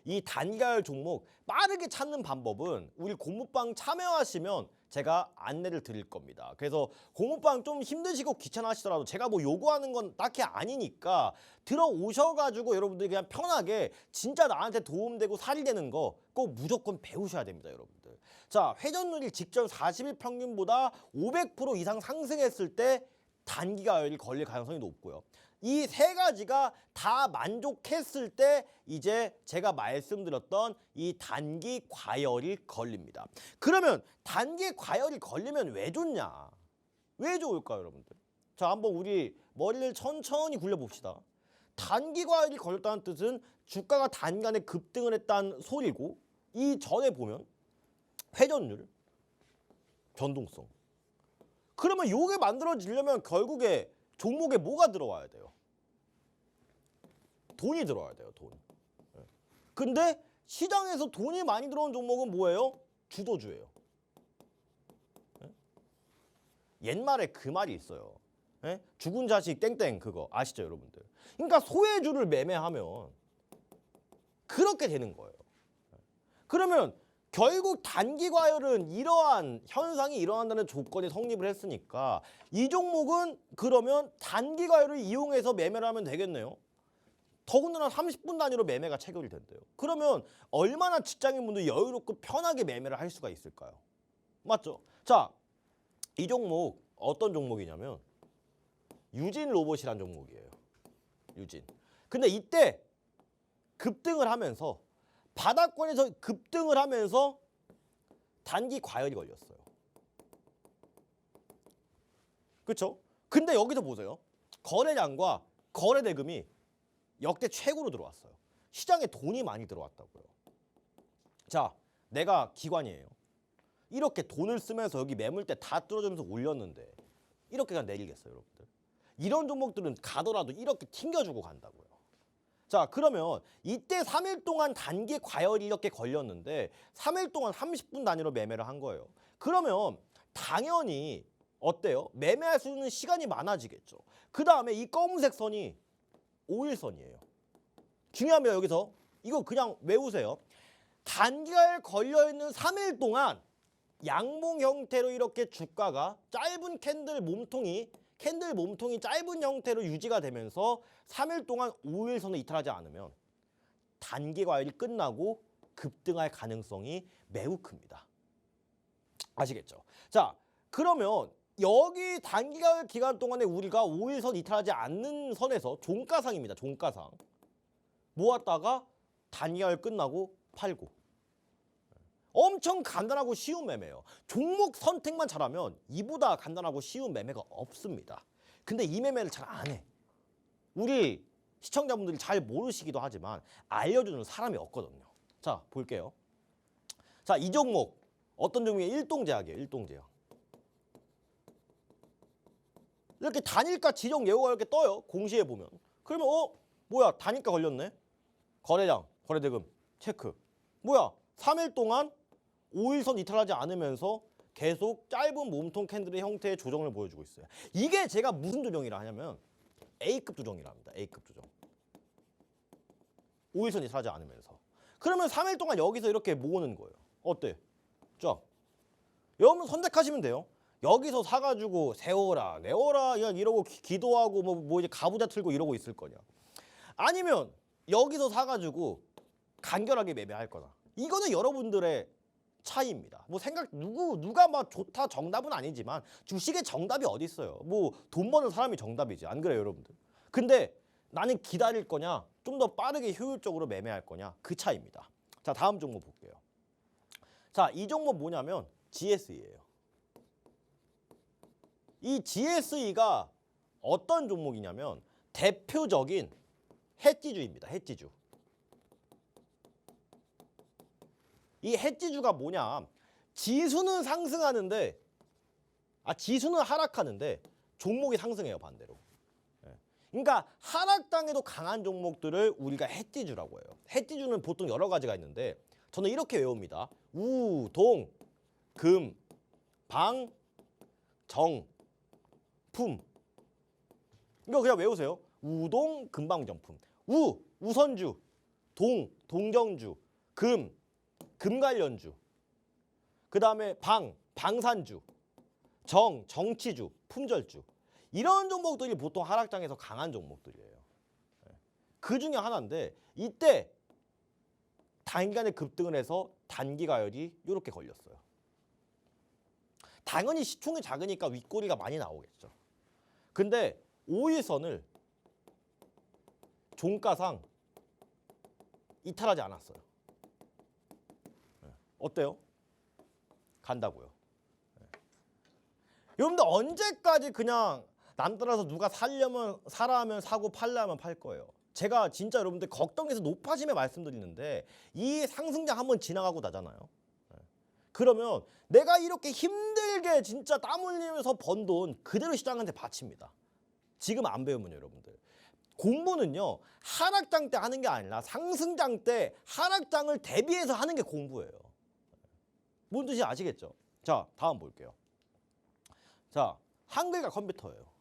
이 단가열 종목 빠르게 찾는 방법은 우리 공부방 참여하시면 제가 안내를 드릴 겁니다. 그래서 공부방 좀 힘드시고 귀찮아하시더라도 제가 뭐 요구하는 건 딱히 아니니까 들어오셔가지고 여러분들이 그냥 편하게 진짜 나한테 도움되고 살이 되는 거 꼭 무조건 배우셔야 됩니다, 여러분들. 자, 회전율이 직전 40일 평균보다 500% 이상 상승했을 때 단기가열이 걸릴 가능성이 높고요. 이 세 가지가 다 만족했을 때 이제 제가 말씀드렸던 이 단기 과열이 걸립니다. 그러면 단기 과열이 걸리면 왜 좋냐? 왜 좋을까요, 여러분들? 자, 한번 우리 머리를 천천히 굴려봅시다. 단기 과열이 걸렸다는 뜻은 주가가 단간에 급등을 했다는 소리고 이 전에 보면 회전율, 변동성. 그러면 요게 만들어지려면 결국에 종목에 뭐가 들어와야 돼요? 돈이 들어와야 돼요, 돈. 근데 시장에서 돈이 많이 들어온 종목은 뭐예요? 주도주예요. 옛말에 그 말이 있어요. 죽은 자식 땡땡 그거 아시죠, 여러분들? 그러니까 소외주를 매매하면 그렇게 되는 거예요. 그러면 결국 단기 과열은 이러한 현상이 일어난다는 조건이 성립을 했으니까 이 종목은 그러면 단기 과열을 이용해서 매매를 하면 되겠네요. 더군다나 30분 단위로 매매가 체결이 된대요. 그러면 얼마나 직장인분들 여유롭고 편하게 매매를 할 수가 있을까요? 맞죠? 자, 이 종목 어떤 종목이냐면 유진 로봇이란 종목이에요. 유진. 근데 이때 급등을 하면서 바닥권에서 급등을 하면서 단기 과열이 걸렸어요. 그렇죠? 근데 여기서 보세요. 거래량과 거래 대금이 역대 최고로 들어왔어요. 시장에 돈이 많이 들어왔다고요. 자, 내가 기관이에요. 이렇게 돈을 쓰면서 여기 매물대 다 뚫어주면서 올렸는데 이렇게 그냥 내리겠어요, 여러분들? 이런 종목들은 가더라도 이렇게 튕겨주고 간다고요. 자, 그러면 이때 3일 동안 단기 과열이 이렇게 걸렸는데 3일 동안 30분 단위로 매매를 한 거예요. 그러면 당연히 어때요? 매매할 수 있는 시간이 많아지겠죠. 그 다음에 이 검은색 선이 5일선이에요. 중요합니다. 여기서 이거 그냥 외우세요. 단기가에 걸려있는 3일 동안 양봉 형태로 이렇게 주가가 짧은 캔들 몸통이 짧은 형태로 유지가 되면서 3일 동안 5일선을 이탈하지 않으면 단기 과열이 끝나고 급등할 가능성이 매우 큽니다. 아시겠죠? 자, 그러면 여기 단기 과열 기간 동안에 우리가 5일선 이탈하지 않는 선에서 종가상입니다. 종가상. 모았다가 단기 과열 끝나고 팔고. 엄청 간단하고 쉬운 매매예요. 종목 선택만 잘하면 이보다 간단하고 쉬운 매매가 없습니다. 근데 이 매매를 잘 안 해. 우리 시청자분들이 잘 모르시기도 하지만 알려주는 사람이 없거든요. 자, 볼게요. 자, 이 종목 어떤 종목이에요? 일동제약이에요. 일동제약. 이렇게 단일가 지정 예고가 이렇게 떠요. 공시에 보면. 그러면 뭐야? 단일가 걸렸네. 거래량, 거래대금 체크. 뭐야? 3일 동안 5일선 이탈하지 않으면서 계속 짧은 몸통 캔들의 형태의 조정을 보여주고 있어요. 이게 제가 무슨 조정이라 하냐면 A급 조정이라 합니다. A급 조정. 5일선 이탈하지 않으면서. 그러면 3일 동안 여기서 이렇게 모으는 거예요. 어때? 자, 여러분 선택하시면 돼요. 여기서 사가지고 세워라, 내워라 이러고 기도하고 뭐 이제 가부좌 틀고 이러고 있을 거냐. 아니면 여기서 사가지고 간결하게 매매할 거나. 이거는 여러분들의 차이입니다. 뭐 누가 막 좋다 정답은 아니지만 주식의 정답이 어디 있어요? 뭐 돈 버는 사람이 정답이지. 안 그래요, 여러분들? 근데 나는 기다릴 거냐, 좀 더 빠르게 효율적으로 매매할 거냐, 그 차이입니다. 자, 다음 종목 볼게요. 자, 이 종목 뭐냐면 GSE예요. 이 GSE가 어떤 종목이냐면 대표적인 해지주입니다. 해지주. 이 해지주가 뭐냐? 지수는 상승하는데 지수는 하락하는데 종목이 상승해요, 반대로. 예. 그러니까 하락당해도 강한 종목들을 우리가 해지주라고 해요. 해지주는 보통 여러 가지가 있는데 저는 이렇게 외웁니다. 우, 동, 금, 방, 정, 품. 이거 그냥 외우세요. 우동, 금방정품. 우선주. 동정주. 금관련주. 그 다음에 방산주. 정치주. 품절주. 이런 종목들이 보통 하락장에서 강한 종목들이에요. 그 중에 하나인데 이때 단기간에 급등을 해서 단기 가열이 이렇게 걸렸어요. 당연히 시총이 작으니까 윗꼬리가 많이 나오겠죠. 근데 5일선을 종가상 이탈하지 않았어요. 어때요? 간다고요. 여러분들 언제까지 그냥 남 따라서 누가 사라 하면 사고 팔라 하면 팔 거예요. 제가 진짜 여러분들 걱정해서 높아짐에 말씀드리는데 이 상승장 한번 지나가고 나잖아요. 그러면 내가 이렇게 힘들게 진짜 땀 흘리면서 번 돈 그대로 시장한테 바칩니다. 지금 안 배우면 여러분들. 공부는요. 하락장 때 하는 게 아니라 상승장 때 하락장을 대비해서 하는 게 공부예요. 뭔 뜻인지 아시겠죠? 자, 다음 볼게요. 자, 한글과 컴퓨터예요.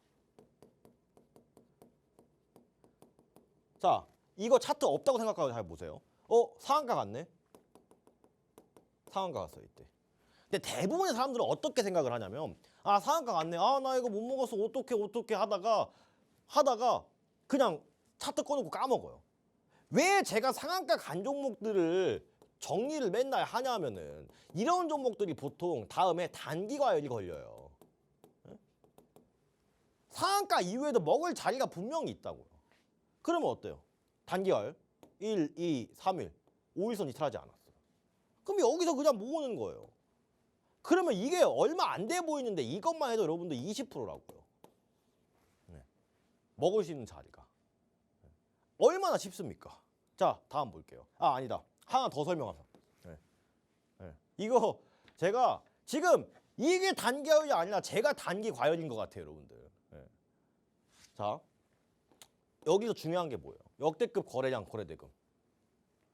자, 이거 차트 없다고 생각하고 잘 보세요. 상한가 갔네? 상한가 갔어 이때. 근데 대부분의 사람들은 어떻게 생각을 하냐면 상한가 갔네. 나 이거 못 먹었어. 어떻게 하다가 그냥 차트 꺼놓고 까먹어요. 왜 제가 상한가 간 종목들을 정리를 맨날 하냐면은 이런 종목들이 보통 다음에 단기 과열이 걸려요. 상한가 이후에도 먹을 자리가 분명히 있다고요. 그러면 어때요? 단기 과열 1, 2, 3일 5일선 이탈하지 않았어요. 그럼 여기서 그냥 모으는 거예요. 그러면 이게 얼마 안 돼 보이는데 이것만 해도 여러분들 20%라고요. 먹을 수 있는 자리가. 얼마나 쉽습니까? 자, 다음 볼게요. 아니다. 하나 더 설명하자. 이거 제가 지금 이게 단기 과열이 아니라 제가 단기 과열인 것 같아요, 여러분들. 자, 여기서 중요한 게 뭐예요? 역대급 거래량, 거래대금.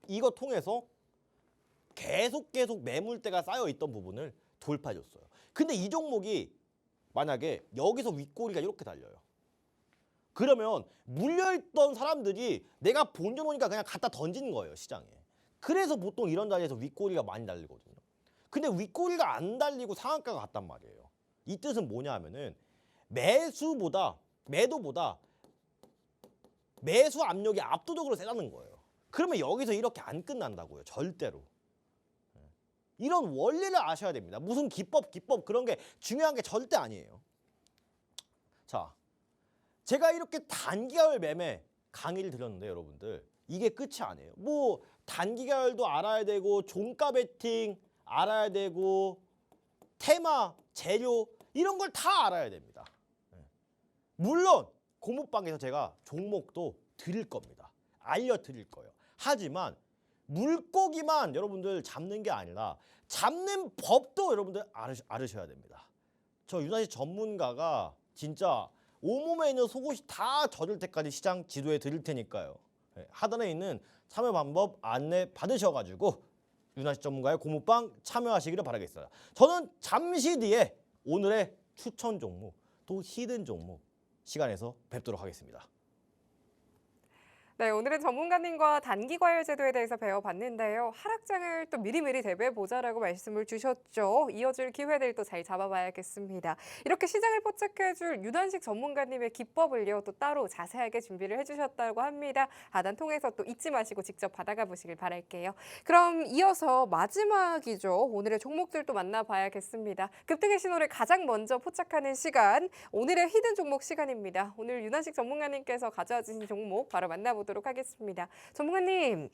이거 통해서 계속 매물대가 쌓여있던 부분을 돌파해줬어요. 근데 이 종목이 만약에 여기서 윗꼬리가 이렇게 달려요. 그러면 물려있던 사람들이 내가 본전 오니까 그냥 갖다 던지는 거예요, 시장에. 그래서 보통 이런 자리에서 윗꼬리가 많이 달리거든요. 근데 윗꼬리가 안 달리고 상한가가 갔단 말이에요. 이 뜻은 뭐냐 하면은 매도보다 매수 압력이 압도적으로 세다는 거예요. 그러면 여기서 이렇게 안 끝난다고요. 절대로. 이런 원리를 아셔야 됩니다. 무슨 기법 그런 게 중요한 게 절대 아니에요. 자, 제가 이렇게 단기가열 매매 강의를 드렸는데 여러분들 이게 끝이 아니에요. 뭐 단기가열도 알아야 되고 종가 베팅 알아야 되고 테마, 재료 이런 걸 다 알아야 됩니다. 물론 고무방에서 제가 종목도 드릴 겁니다. 알려드릴 거예요. 하지만 물고기만 여러분들 잡는 게 아니라 잡는 법도 여러분들 알으셔야 됩니다. 저 유난히 전문가가 진짜 온몸에 있는 속옷이 다 젖을 때까지 시장 지도해 드릴 테니까요. 하단에 있는 참여 방법 안내 받으셔가지고 유난히 전문가의 고무방 참여하시기를 바라겠습니다. 저는 잠시 뒤에 오늘의 추천 종목 또 히든 종목 시간에서 뵙도록 하겠습니다. 네, 오늘은 전문가님과 단기 과열 제도에 대해서 배워봤는데요. 하락장을 또 미리미리 대비해보자라고 말씀을 주셨죠. 이어질 기회들 또 잘 잡아봐야겠습니다. 이렇게 시장을 포착해줄 유난식 전문가님의 기법을요. 또 따로 자세하게 준비를 해주셨다고 합니다. 하단 통해서 또 잊지 마시고 직접 받아가 보시길 바랄게요. 그럼 이어서 마지막이죠. 오늘의 종목들 또 만나봐야겠습니다. 급등의 신호를 가장 먼저 포착하는 시간, 오늘의 히든 종목 시간입니다. 오늘 유난식 전문가님께서 가져와 주신 종목 바로 만나보도록 하겠습니다. 전문가님,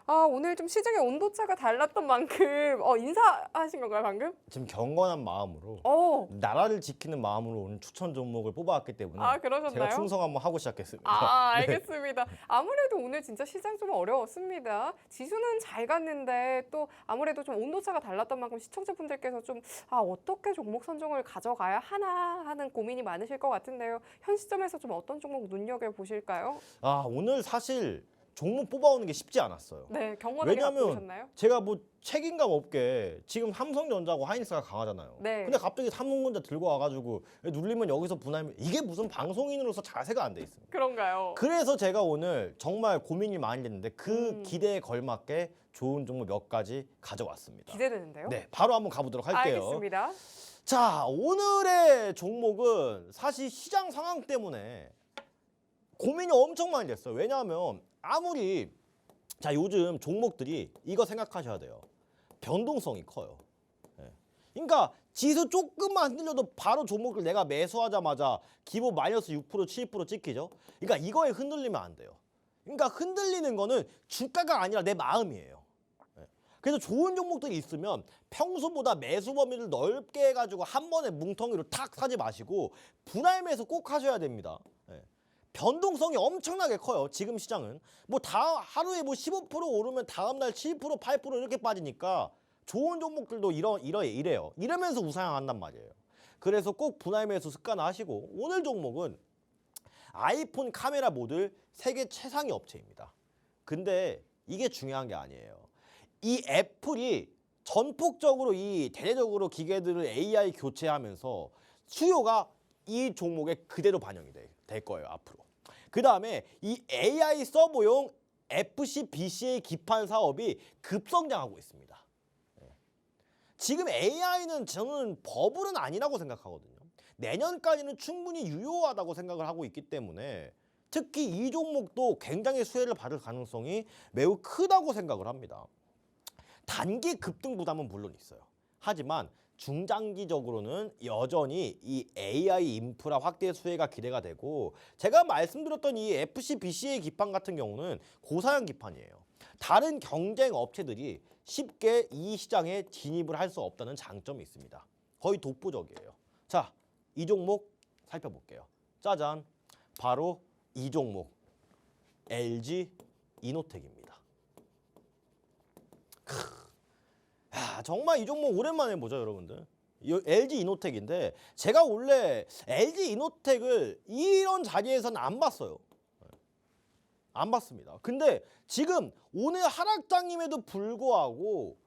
오늘 좀 시장의 온도차가 달랐던 만큼 인사하신 건가요, 방금? 지금 경건한 마음으로 나라를 지키는 마음으로 오늘 추천 종목을 뽑아왔기 때문에 그러셨나요? 제가 충성 한번 하고 시작했습니다. 네. 알겠습니다. 아무래도 오늘 진짜 시장 좀 어려웠습니다. 지수는 잘 갔는데 또 아무래도 좀 온도차가 달랐던 만큼 시청자분들께서 좀 어떻게 종목 선정을 가져가야 하나 하는 고민이 많으실 것 같은데요. 현 시점에서 좀 어떤 종목 눈여겨보실까요? 오늘 사실 종목 뽑아오는 게 쉽지 않았어요. 네, 경건하게 갖고 왜냐면 오셨나요? 제가 뭐 책임감 없게 지금 삼성전자하고 하이닉스가 강하잖아요. 네. 근데 갑자기 삼성전자 들고 와가지고 눌리면 여기서 분할면 이게 무슨 방송인으로서 자세가 안 돼 있습니다. 그런가요? 그래서 제가 오늘 정말 고민이 많이 됐는데 그 기대에 걸맞게 좋은 종목 몇 가지 가져왔습니다. 기대되는데요? 네, 바로 한번 가보도록 할게요. 알겠습니다. 자, 오늘의 종목은 사실 시장 상황 때문에 고민이 엄청 많이 됐어요. 왜냐하면 아무리 요즘 종목들이 이거 생각하셔야 돼요. 변동성이 커요. 예. 그러니까 지수 조금만 흔들려도 바로 종목을 내가 매수하자마자 기본 마이너스 6%, 7% 찍히죠. 그러니까 이거에 흔들리면 안 돼요. 그러니까 흔들리는 거는 주가가 아니라 내 마음이에요. 예. 그래서 좋은 종목들이 있으면 평소보다 매수 범위를 넓게 해가지고 한 번에 뭉텅이로 탁 사지 마시고 분할 매수 꼭 하셔야 됩니다. 예. 변동성이 엄청나게 커요. 지금 시장은 뭐 하루에 뭐 15% 오르면 다음날 7%, 8% 이렇게 빠지니까 좋은 종목들도 이래요. 이러면서 우상향한단 말이에요. 그래서 꼭 분할 매수 습관화하시고 오늘 종목은 아이폰 카메라 모듈 세계 최상위 업체입니다. 근데 이게 중요한 게 아니에요. 이 애플이 전폭적으로 이 대대적으로 기계들을 AI 교체하면서 수요가 이 종목에 그대로 반영이 될 거예요, 앞으로. 그 다음에 이 AI 서버용 FC, BCA 기판 사업이 급성장하고 있습니다. 지금 AI는 저는 버블은 아니라고 생각하거든요. 내년까지는 충분히 유효하다고 생각을 하고 있기 때문에 특히 이 종목도 굉장히 수혜를 받을 가능성이 매우 크다고 생각을 합니다. 단기 급등 부담은 물론 있어요. 하지만 중장기적으로는 여전히 이 AI 인프라 확대 수혜가 기대가 되고 제가 말씀드렸던 이 FC, BCA 기판 같은 경우는 고사양 기판이에요. 다른 경쟁 업체들이 쉽게 이 시장에 진입을 할 수 없다는 장점이 있습니다. 거의 독보적이에요. 자, 이 종목 살펴볼게요. 짜잔, 바로 이 종목 LG 이노텍입니다. 정말 이 종목 오랜만에 보죠, 여러분들. LG 이노텍인데 제가 원래 LG 이노텍을 이런 자리에서는 안 봤어요. 안 봤습니다. 근데 지금 오늘 하락장임에도 불구하고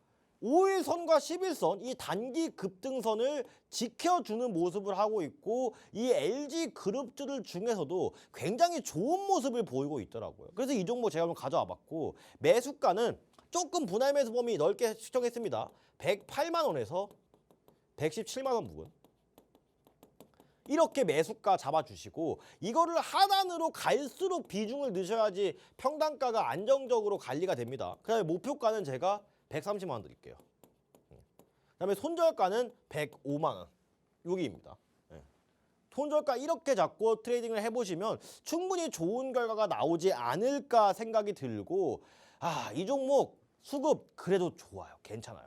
5일선과 11선 이 단기 급등선을 지켜주는 모습을 하고 있고 이 LG 그룹주들 중에서도 굉장히 좋은 모습을 보이고 있더라고요. 그래서 이 종목 제가 한번 가져와 봤고 매수가는 조금 분할 매수 범위 넓게 측정했습니다. 108만 원에서 117만 원 부근. 이렇게 매수가 잡아주시고 이거를 하단으로 갈수록 비중을 넣으셔야지 평단가가 안정적으로 관리가 됩니다. 그다음에 목표가는 제가 130만 원 드릴게요. 그다음에 손절가는 105만 원. 여기입니다. 손절가 이렇게 잡고 트레이딩을 해보시면 충분히 좋은 결과가 나오지 않을까 생각이 들고 이 종목 수급 그래도 좋아요. 괜찮아요.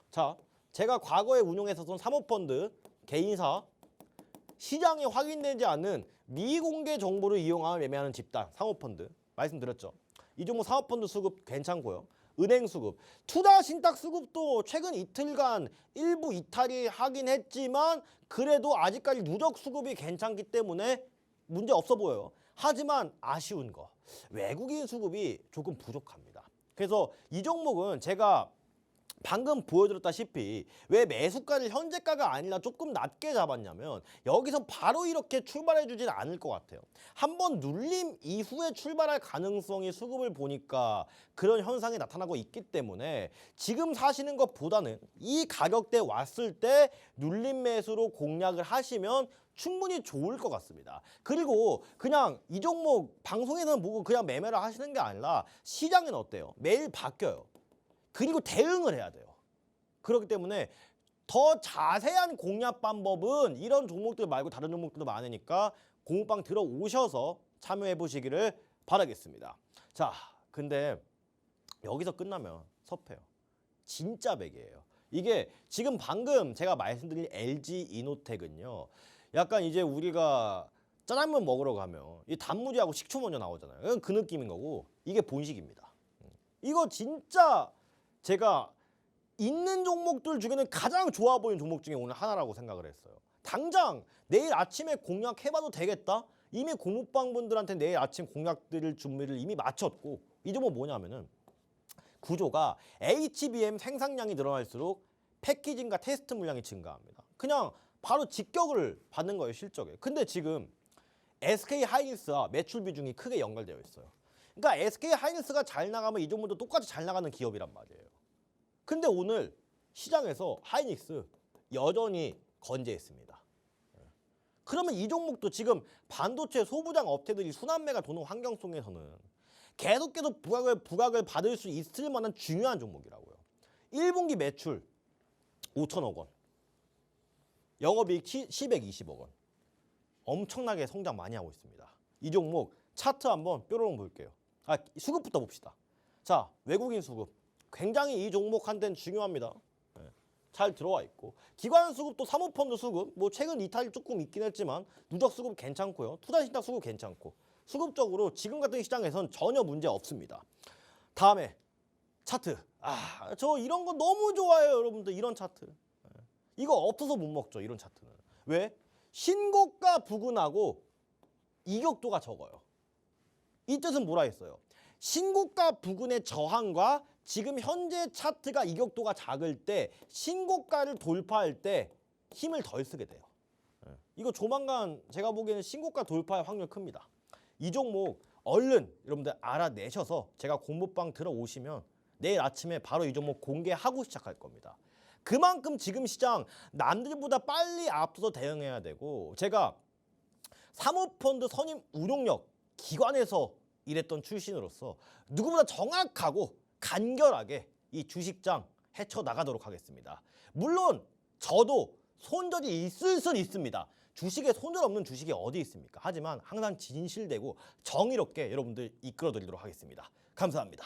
자, 제가 과거에 운용했었던 사모펀드 개인사 시장에 확인되지 않는 미공개 정보를 이용하여 매매하는 집단 사모펀드 말씀드렸죠. 이 종목 사모펀드 수급 괜찮고요. 은행 수급, 투자 신탁 수급도 최근 이틀간 일부 이탈이 하긴 했지만 그래도 아직까지 누적 수급이 괜찮기 때문에 문제 없어 보여요. 하지만 아쉬운 거 외국인 수급이 조금 부족합니다. 그래서 이 종목은 제가 방금 보여드렸다시피 왜 매수가를 현재가가 아니라 조금 낮게 잡았냐면 여기서 바로 이렇게 출발해 주진 않을 것 같아요. 한번 눌림 이후에 출발할 가능성이 수급을 보니까 그런 현상이 나타나고 있기 때문에 지금 사시는 것보다는 이 가격대 왔을 때 눌림 매수로 공략을 하시면 충분히 좋을 것 같습니다. 그리고 그냥 이 종목 방송에서는 보고 그냥 매매를 하시는 게 아니라 시장은 어때요? 매일 바뀌어요. 그리고 대응을 해야 돼요. 그렇기 때문에 더 자세한 공략 방법은 이런 종목들 말고 다른 종목들도 많으니까 공부방 들어오셔서 참여해 보시기를 바라겠습니다. 자, 근데 여기서 끝나면 섭해요. 진짜 백이에요. 이게 지금 방금 제가 말씀드린 LG 이노텍은요. 약간 이제 우리가 짜장면 먹으러 가면 이 단무지하고 식초 먼저 나오잖아요. 그 느낌인 거고 이게 본식입니다. 이거 진짜 제가 있는 종목들 중에는 가장 좋아 보이는 종목 중에 오늘 하나라고 생각을 했어요. 당장 내일 아침에 공략해봐도 되겠다. 이미 공무방분들한테 내일 아침 공략들 준비를 이미 마쳤고 이 종목 뭐냐면은 구조가 HBM 생산량이 늘어날수록 패키징과 테스트 물량이 증가합니다. 그냥 바로 직격을 받는 거예요, 실적에. 근데 지금 SK 하이닉스와 매출 비중이 크게 연결되어 있어요. 그러니까 SK 하이닉스가 잘 나가면 이 종목도 똑같이 잘 나가는 기업이란 말이에요. 근데 오늘 시장에서 하이닉스 여전히 건재했습니다. 그러면 이 종목도 지금 반도체 소부장 업체들이 순환매가 도는 환경 속에서는 계속 부각을 받을 수 있을 만한 중요한 종목이라고요. 1분기 매출 5천억 원, 영업이익 720억 원. 엄청나게 성장 많이 하고 있습니다. 이 종목 차트 한번 뾰로롱 볼게요. 수급부터 봅시다. 자, 외국인 수급. 굉장히 이 종목한테는 중요합니다. 잘 들어와 있고 기관 수급도 사모펀드 수급 뭐 최근 이탈이 조금 있긴 했지만 누적 수급 괜찮고요. 투자 신탁 수급 괜찮고 수급적으로 지금 같은 시장에선 전혀 문제 없습니다. 다음에 차트. 저 이런 거 너무 좋아해요, 여러분들. 이런 차트. 이거 없어서 못 먹죠, 이런 차트는. 왜? 신고가 부근하고 이격도가 적어요. 이 뜻은 뭐라 했어요? 신고가 부근의 저항과 지금 현재 차트가 이격도가 작을 때 신고가를 돌파할 때 힘을 덜 쓰게 돼요. 이거 조만간 제가 보기에는 신고가 돌파할 확률 큽니다. 이 종목 얼른 여러분들 알아내셔서 제가 공부방 들어오시면 내일 아침에 바로 이 종목 공개하고 시작할 겁니다. 그만큼 지금 시장 남들보다 빨리 앞서서 대응해야 되고 제가 사모펀드 선임 운용력 기관에서 일했던 출신으로서 누구보다 정확하고 간결하게 이 주식장 헤쳐나가도록 하겠습니다. 물론 저도 손절이 있을 수는 있습니다. 주식에 손절 없는 주식이 어디 있습니까? 하지만 항상 진실되고 정의롭게 여러분들 이끌어드리도록 하겠습니다. 감사합니다.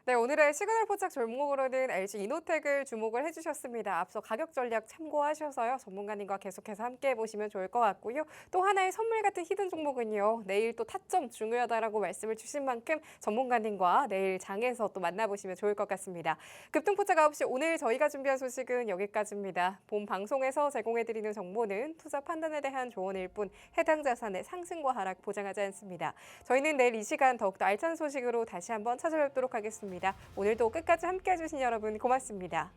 네, 오늘의 시그널 포착 종목으로는 LG 이노텍을 주목을 해주셨습니다. 앞서 가격 전략 참고하셔서요. 전문가님과 계속해서 함께 해보시면 좋을 것 같고요. 또 하나의 선물 같은 히든 종목은요. 내일 또 타점 중요하다라고 말씀을 주신 만큼 전문가님과 내일 장에서 또 만나보시면 좋을 것 같습니다. 급등포착 9시 오늘 저희가 준비한 소식은 여기까지입니다. 본 방송에서 제공해드리는 정보는 투자 판단에 대한 조언일 뿐 해당 자산의 상승과 하락 보장하지 않습니다. 저희는 내일 이 시간 더욱더 알찬 소식으로 다시 한번 찾아뵙도록 하겠습니다. 오늘도 끝까지 함께해 주신 여러분 고맙습니다.